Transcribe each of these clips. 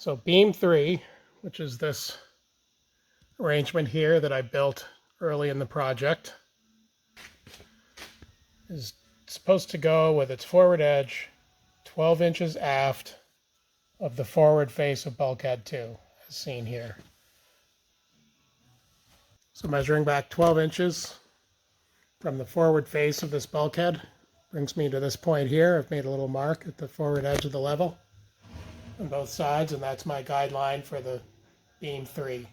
So beam 3, which is this arrangement here that I built early in the project, is supposed to go with its forward edge 12 inches aft of the forward face of bulkhead 2, as seen here. So measuring back 12 inches from the forward face of this bulkhead brings me to this point here. I've made a little mark at the forward edge of the level on both sides, and that's my guideline for the beam 3.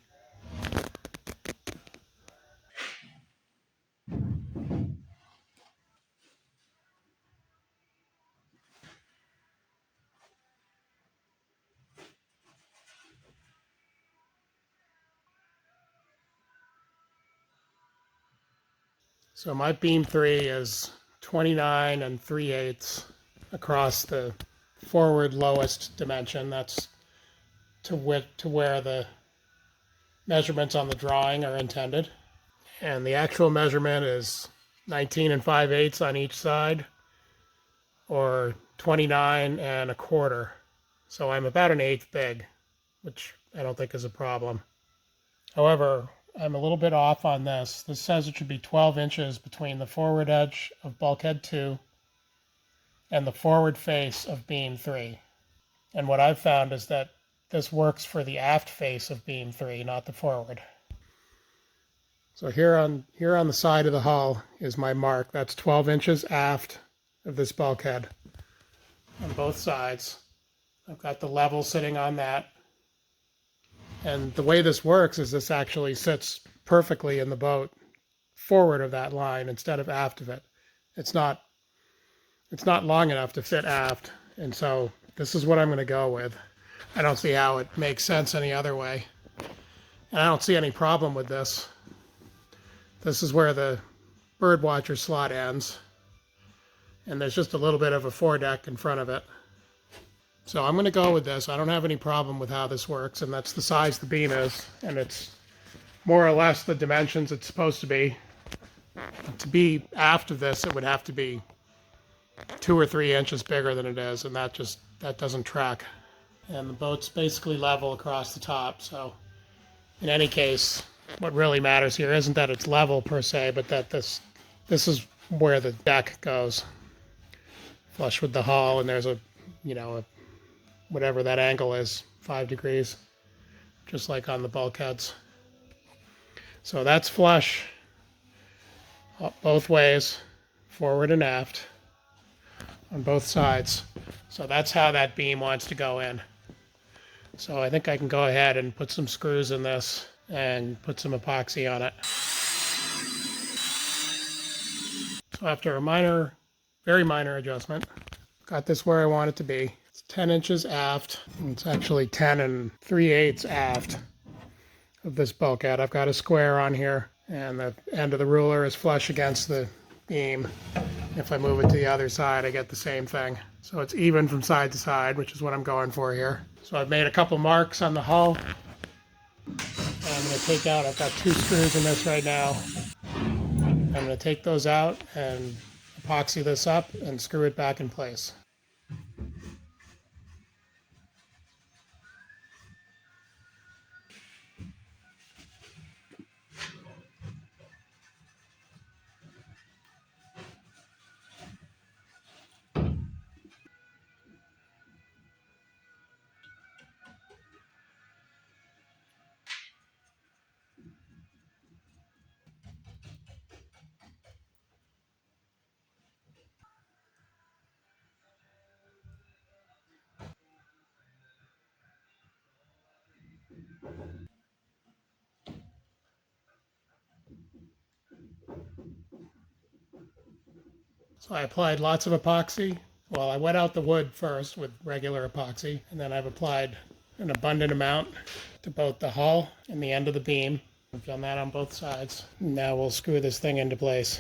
So my beam 3 is 29 3/8 across the forward lowest dimension. That's to where the measurements on the drawing are intended. And the actual measurement is 19 5/8 on each side, or 29 1/4. So I'm about 1/8 big, which I don't think is a problem. However, I'm a little bit off on this. This says it should be 12 inches between the forward edge of bulkhead 2 and the forward face of beam 3. And what I've found is that this works for the aft face of beam 3, not the forward. So here on the side of the hull is my mark. That's 12 inches aft of this bulkhead on both sides. I've got the level sitting on that. And the way this works is this actually sits perfectly in the boat forward of that line instead of aft of it. It's not long enough to fit aft, and so this is what I'm going to go with. I don't see how it makes sense any other way. And I don't see any problem with this. This is where the birdwatcher slot ends, and there's just a little bit of a foredeck in front of it. So I'm going to go with this. I don't have any problem with how this works, and that's the size the beam is, and it's more or less the dimensions it's supposed to be. To be aft of this, it would have to be 2 or 3 inches bigger than it is, and that doesn't track. And the boat's basically level across the top, so in any case, what really matters here isn't that it's level per se, but that this is where the deck goes, flush with the hull, and there's a whatever that angle is, 5 degrees, just like on the bulkheads. So that's flush both ways, forward and aft, on both sides. So that's how that beam wants to go in. So I think I can go ahead and put some screws in this and put some epoxy on it. So after a very minor adjustment, got this where I want it to be. It's 10 inches aft. It's actually 10 3/8 aft of this bulkhead. I've got a square on here, and the end of the ruler is flush against the beam. If I move it to the other side, I get the same thing. So it's even from side to side, which is what I'm going for here. So I've made a couple marks on the hull. And I'm going to take out, I've got 2 screws in this right now. I'm going to take those out and epoxy this up and screw it back in place. So I applied lots of epoxy. Well, I wet out the wood first with regular epoxy, and then I've applied an abundant amount to both the hull and the end of the beam. I've done that on both sides. Now we'll screw this thing into place.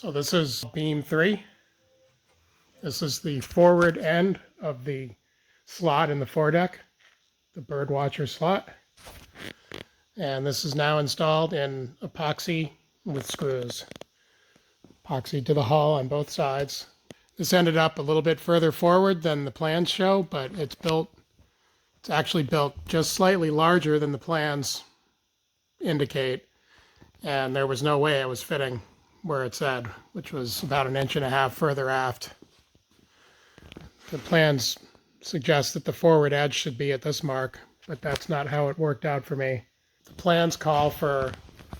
So this is beam 3. This is the forward end of the slot in the foredeck, the birdwatcher slot. And this is now installed in epoxy with screws. Epoxy to the hull on both sides. This ended up a little bit further forward than the plans show, but it's actually built just slightly larger than the plans indicate. And there was no way it was fitting where it said, which was about 1.5 inches further aft. The plans suggest that the forward edge should be at this mark, but that's not how it worked out for me. The plans call for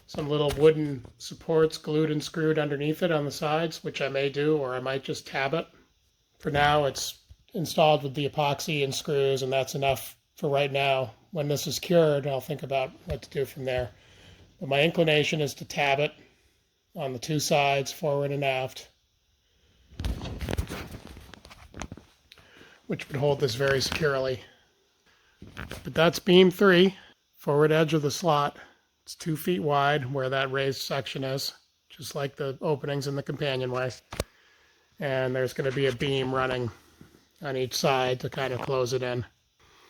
some little wooden supports glued and screwed underneath it on the sides, which I may do, or I might just tab it. For now, it's installed with the epoxy and screws, and that's enough for right now. When this is cured, I'll think about what to do from there. But my inclination is to tab it on the two sides, forward and aft, which would hold this very securely. But that's beam 3, forward edge of the slot. It's 2 feet wide where that raised section is, just like the openings in the companionway. And there's going to be a beam running on each side to kind of close it in.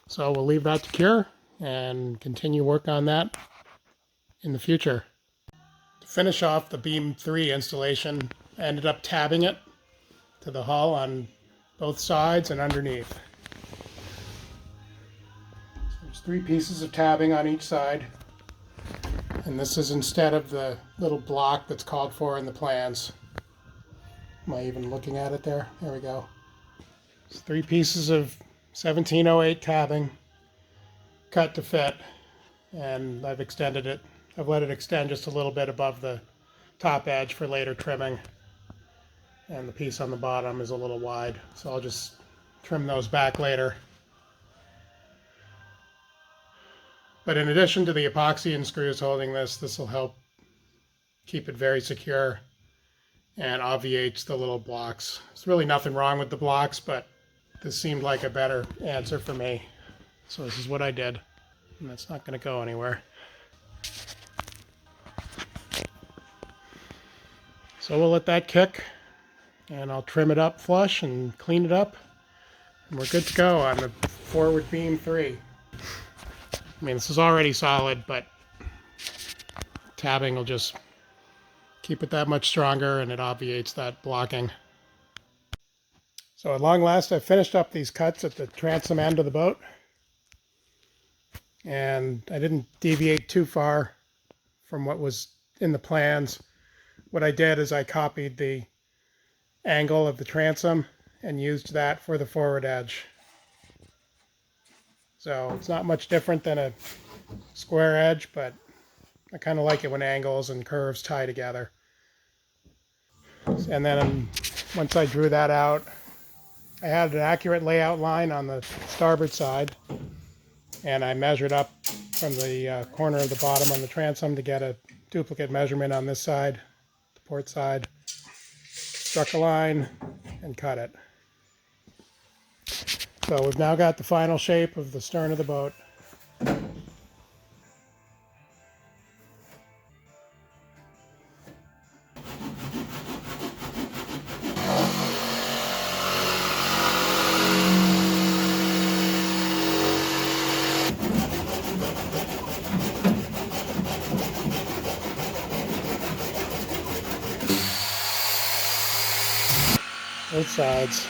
So we'll leave that to cure and continue work on that in the future. To finish off the beam 3 installation, I ended up tabbing it to the hull on both sides and underneath. So there's 3 pieces of tabbing on each side. And this is instead of the little block that's called for in the plans. Am I even looking at it there? There we go. It's 3 pieces of 1708 tabbing, cut to fit, and I've extended it. I've let it extend just a little bit above the top edge for later trimming. And the piece on the bottom is a little wide, so I'll just trim those back later. But in addition to the epoxy and screws holding this, this will help keep it very secure and obviates the little blocks. There's really nothing wrong with the blocks, but this seemed like a better answer for me. So this is what I did, and that's not going to go anywhere. So we'll let that kick, and I'll trim it up flush and clean it up, and we're good to go on the forward beam 3. I mean, this is already solid, but tabbing will just keep it that much stronger, and it obviates that blocking. So at long last, I finished up these cuts at the transom end of the boat, and I didn't deviate too far from what was in the plans. What I did is I copied the angle of the transom and used that for the forward edge. So it's not much different than a square edge, but I kind of like it when angles and curves tie together. And then once I drew that out, I had an accurate layout line on the starboard side, and I measured up from the corner of the bottom on the transom to get a duplicate measurement on this side, the port side, struck a line, and cut it. So we've now got the final shape of the stern of the boat. Both sides.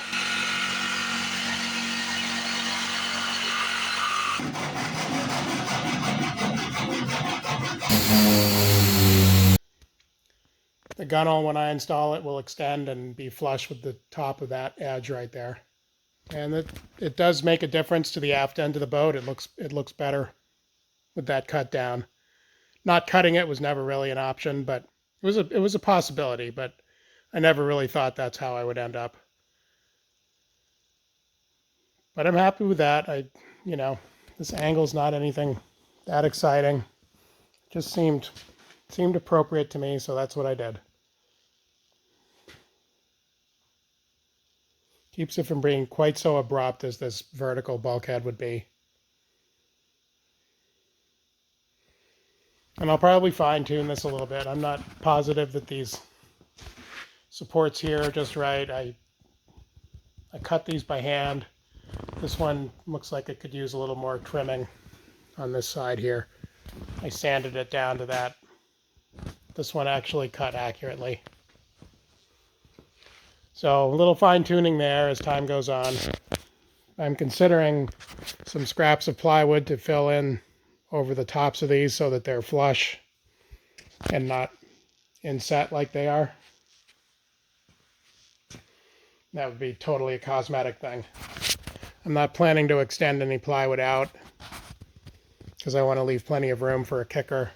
The gunnel, when I install it, will extend and be flush with the top of that edge right there. And it does make a difference to the aft end of the boat. It looks better with that cut down. Not cutting it was never really an option, but it was a possibility, but I never really thought that's how I would end up. But I'm happy with that. This angle's not anything that exciting. It just seemed appropriate to me, so that's what I did. Keeps it from being quite so abrupt as this vertical bulkhead would be. And I'll probably fine-tune this a little bit. I'm not positive that these supports here are just right. I cut these by hand. This one looks like it could use a little more trimming on this side here. I sanded it down to that. This one actually cut accurately. So a little fine tuning there as time goes on. I'm considering some scraps of plywood to fill in over the tops of these so that they're flush and not inset like they are. That would be totally a cosmetic thing. I'm not planning to extend any plywood out because I want to leave plenty of room for a kicker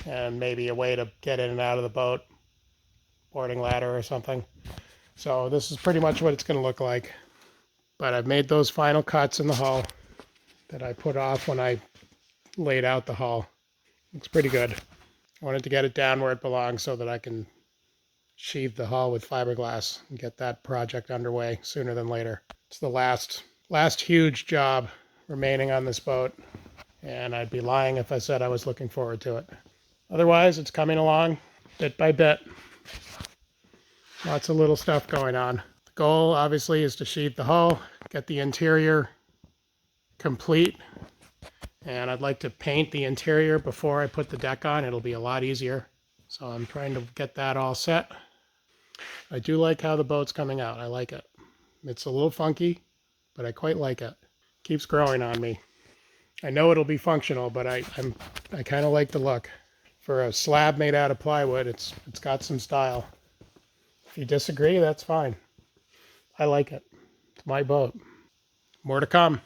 and maybe a way to get in and out of the boat, boarding ladder or something. So this is pretty much what it's going to look like. But I've made those final cuts in the hull that I put off when I laid out the hull. Looks pretty good. I wanted to get it down where it belongs so that I can sheathe the hull with fiberglass and get that project underway sooner than later. It's the last huge job remaining on this boat, and I'd be lying if I said I was looking forward to it. Otherwise, it's coming along bit by bit. Lots of little stuff going on. The goal, obviously, is to sheathe the hull, get the interior complete, and I'd like to paint the interior before I put the deck on. It'll be a lot easier. So I'm trying to get that all set. I do like how the boat's coming out. I like it. It's a little funky, but I quite like it. Keeps growing on me. I know it'll be functional, but I kind of like the look. For a slab made out of plywood, it's got some style. If you disagree, that's fine. I like it. It's my boat. More to come.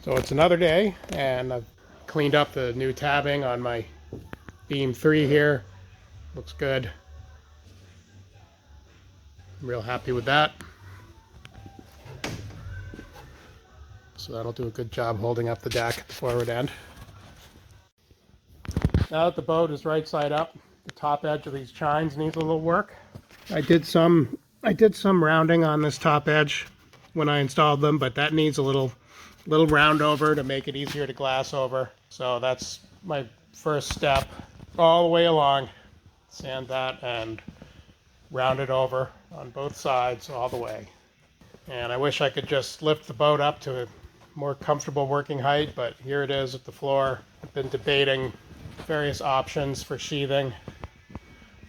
So it's another day, and I've cleaned up the new tabbing on my beam 3 here. Looks good. I'm real happy with that. So that'll do a good job holding up the deck at the forward end. Now that the boat is right side up, the top edge of these chines needs a little work. I did some rounding on this top edge when I installed them, but that needs a little round over to make it easier to glass over. So that's my first step all the way along. Sand that and round it over on both sides all the way. And I wish I could just lift the boat up to a more comfortable working height, but here it is at the floor. I've been debating various options for sheathing,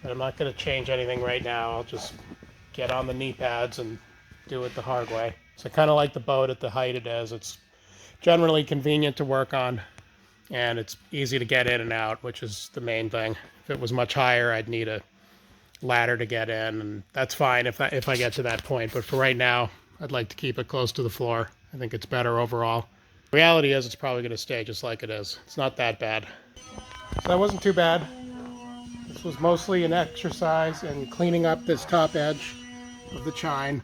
but I'm not going to change anything right now. I'll just get on the knee pads and do it the hard way. So I kind of like the boat at the height it is. It's generally convenient to work on, and it's easy to get in and out, which is the main thing. If it was much higher, I'd need a ladder to get in, and that's fine if I get to that point. But for right now, I'd like to keep it close to the floor. I think it's better overall. The reality is it's probably going to stay just like it is. It's not that bad. So that wasn't too bad. This was mostly an exercise in cleaning up this top edge of the chine,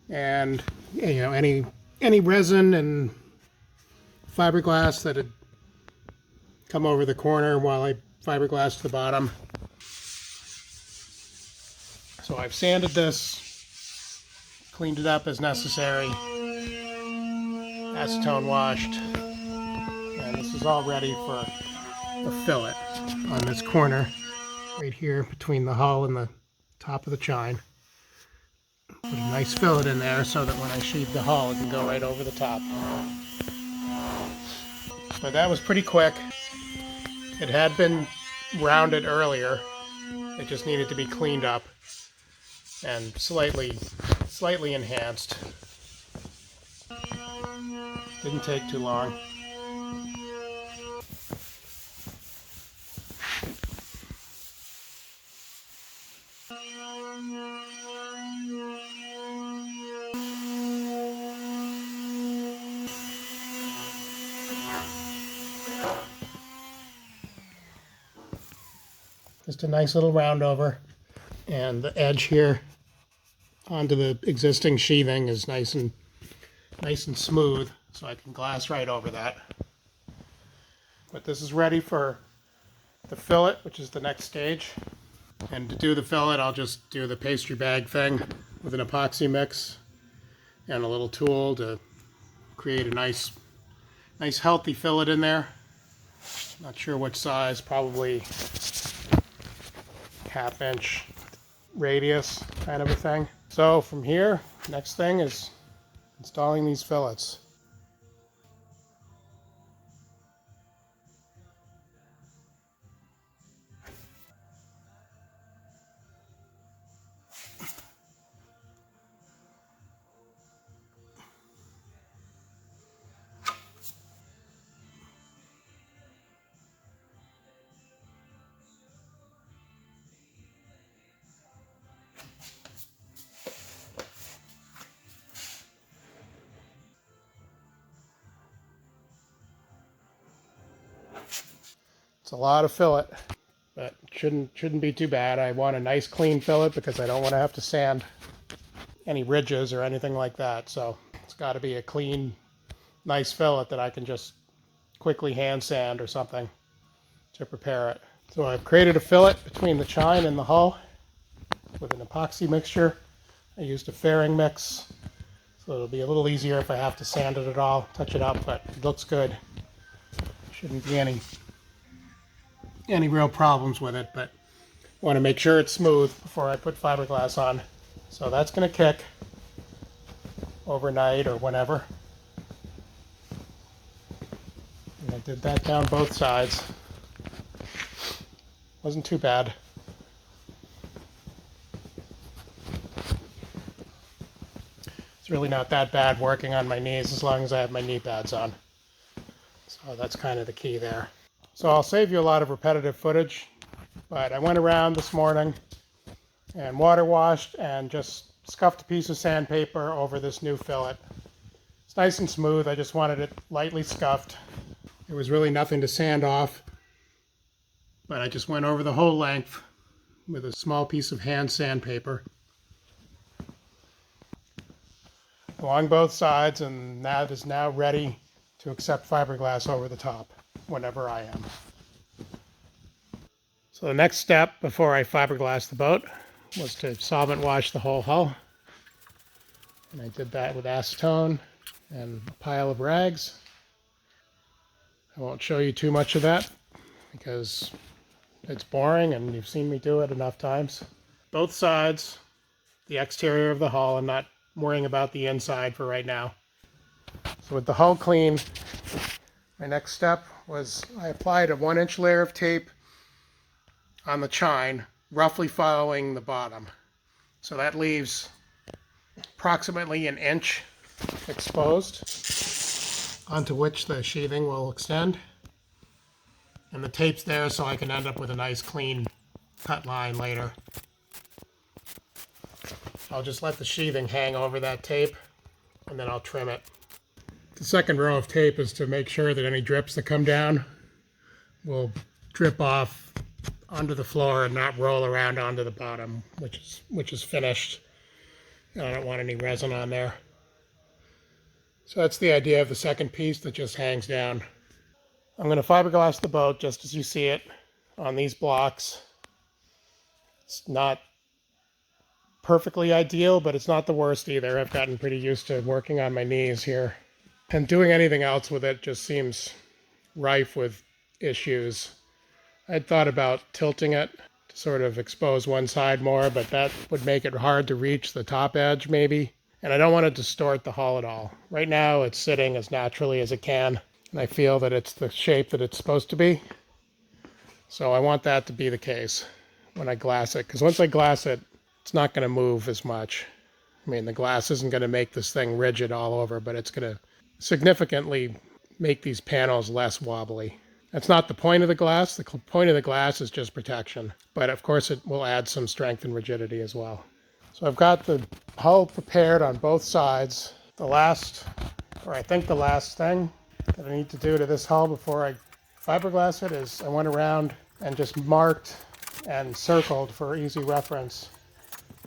and you know, any resin and fiberglass that had come over the corner while I fiberglassed the bottom. So I've sanded this, cleaned it up as necessary, acetone washed, and this is all ready for a fillet on this corner right here between the hull and the top of the chine. Put a nice fillet in there so that when I sheathe the hull it can go right over the top. But that was pretty quick. It had been rounded earlier. It just needed to be cleaned up and slightly enhanced. Didn't take too long. Just a nice little round over, and the edge here onto the existing sheathing is nice and nice and smooth so I can glass right over that. But this is ready for the fillet, which is the next stage. And to do the fillet, I'll just do the pastry bag thing with an epoxy mix and a little tool to create a nice healthy fillet in there. Not sure what size, probably 1/2 inch radius kind of a thing. So from here, next thing is installing these fillets. It's a lot of fillet, but shouldn't be too bad. I want a nice clean fillet because I don't want to have to sand any ridges or anything like that. So it's got to be a clean, nice fillet that I can just quickly hand sand or something to prepare it. So I've created a fillet between the chine and the hull with an epoxy mixture. I used a fairing mix, so it'll be a little easier if I have to sand it at all, touch it up, but it looks good. Shouldn't be any real problems with it, but I want to make sure it's smooth before I put fiberglass on. So that's going to kick overnight or whenever. And I did that down both sides. Wasn't too bad. It's really not that bad working on my knees as long as I have my knee pads on. So that's kind of the key there. So I'll save you a lot of repetitive footage, but I went around this morning and water washed and just scuffed a piece of sandpaper over this new fillet. It's nice and smooth. I just wanted it lightly scuffed. There was really nothing to sand off, but I just went over the whole length with a small piece of hand sandpaper along both sides, and that is now ready to accept fiberglass over the top whenever I am. So the next step before I fiberglass the boat was to solvent wash the whole hull. And I did that with acetone and a pile of rags. I won't show you too much of that because it's boring and you've seen me do it enough times. Both sides, the exterior of the hull, I'm not worrying about the inside for right now. So with the hull clean, my next step was I applied a 1-inch layer of tape on the chine, roughly following the bottom. So that leaves approximately 1 inch exposed, onto which the sheathing will extend. And the tape's there so I can end up with a nice clean cut line later. I'll just let the sheathing hang over that tape and then I'll trim it. The second row of tape is to make sure that any drips that come down will drip off onto the floor and not roll around onto the bottom, which is finished. And I don't want any resin on there. So that's the idea of the second piece that just hangs down. I'm going to fiberglass the boat just as you see it on these blocks. It's not perfectly ideal, but it's not the worst either. I've gotten pretty used to working on my knees here. And doing anything else with it just seems rife with issues. I'd thought about tilting it to sort of expose one side more, but that would make it hard to reach the top edge maybe. And I don't want to distort the hull at all. Right now it's sitting as naturally as it can, and I feel that it's the shape that it's supposed to be. So I want that to be the case when I glass it, because once I glass it, it's not going to move as much. I mean, the glass isn't going to make this thing rigid all over, but it's going to significantly make these panels less wobbly. That's not the point of the glass. The point of the glass is just protection. But of course it will add some strength and rigidity as well. So I've got the hull prepared on both sides. The last thing that I need to do to this hull before I fiberglass it is I went around and just marked and circled, for easy reference,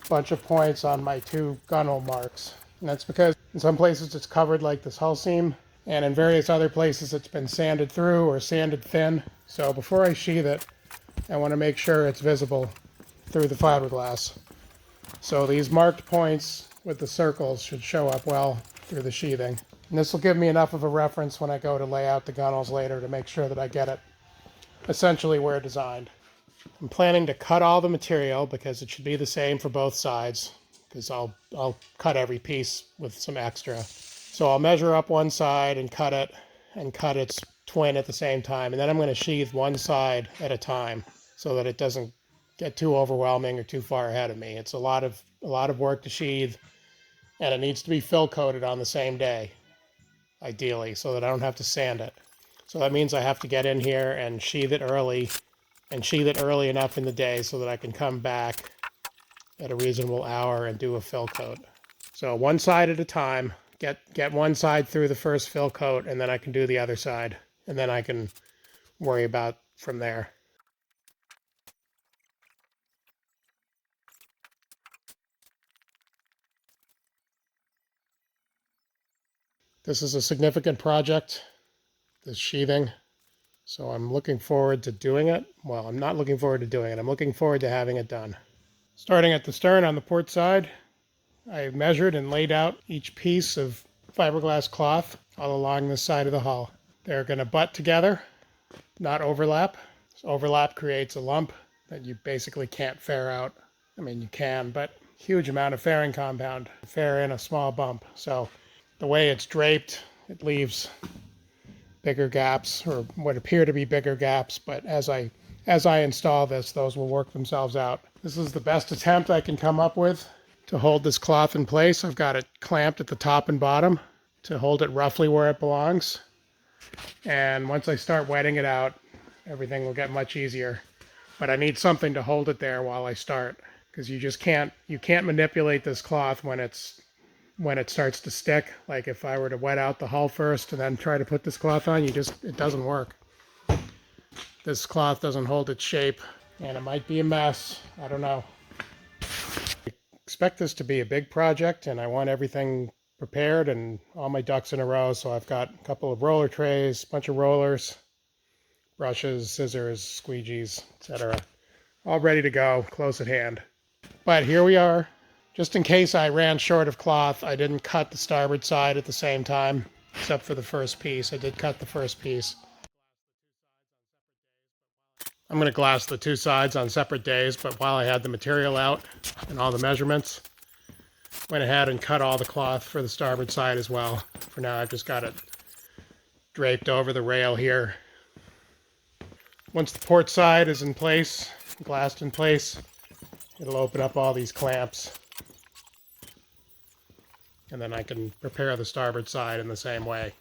a bunch of points on my 2 gunnel marks. And that's because In some places it's covered like this hull seam, and in various other places it's been sanded through or sanded thin. So before I sheath it, I want to make sure it's visible through the fiberglass. So these marked points with the circles should show up well through the sheathing. And this will give me enough of a reference when I go to lay out the gunnels later to make sure that I get it essentially where designed. I'm planning to cut all the material because it should be the same for both sides, because I'll cut every piece with some extra. So I'll measure up one side and cut its twin at the same time, and then I'm going to sheath one side at a time so that it doesn't get too overwhelming or too far ahead of me. It's a lot of work to sheath, and it needs to be fill coated on the same day, ideally, so that I don't have to sand it. So that means I have to get in here and sheath it early, and sheath it early enough in the day so that I can come back at a reasonable hour and do a fill coat. So one side at a time, get one side through the first fill coat, and then I can do the other side, and then I can worry about from there. This is a significant project, this sheathing, so I'm looking forward to doing it. Well, I'm not looking forward to doing it. I'm looking forward to having it done. Starting at the stern on the port side, I measured and laid out each piece of fiberglass cloth all along this side of the hull. They're going to butt together, not overlap. So overlap creates a lump that you basically can't fare out. I mean, you can, but huge amount of fairing compound. Fare in a small bump. So the way it's draped, it leaves bigger gaps, or what appear to be bigger gaps, but as I install this, those will work themselves out. This is the best attempt I can come up with to hold this cloth in place. I've got it clamped at the top and bottom to hold it roughly where it belongs. And once I start wetting it out, everything will get much easier. But I need something to hold it there while I start, because you can't manipulate this cloth when it starts to stick. Like if I were to wet out the hull first and then try to put this cloth on, it doesn't work. This cloth doesn't hold its shape, and it might be a mess. I don't know. I expect this to be a big project, and I want everything prepared and all my ducks in a row. So I've got a couple of roller trays, a bunch of rollers, brushes, scissors, squeegees, etc. All ready to go, close at hand. But here we are. Just in case I ran short of cloth, I didn't cut the starboard side at the same time, except for the first piece. I did cut the first piece. I'm going to glass the two sides on separate days, but while I had the material out and all the measurements, went ahead and cut all the cloth for the starboard side as well. For now, I've just got it draped over the rail here. Once the port side is in place, glassed in place, it'll open up all these clamps. And then I can prepare the starboard side in the same way.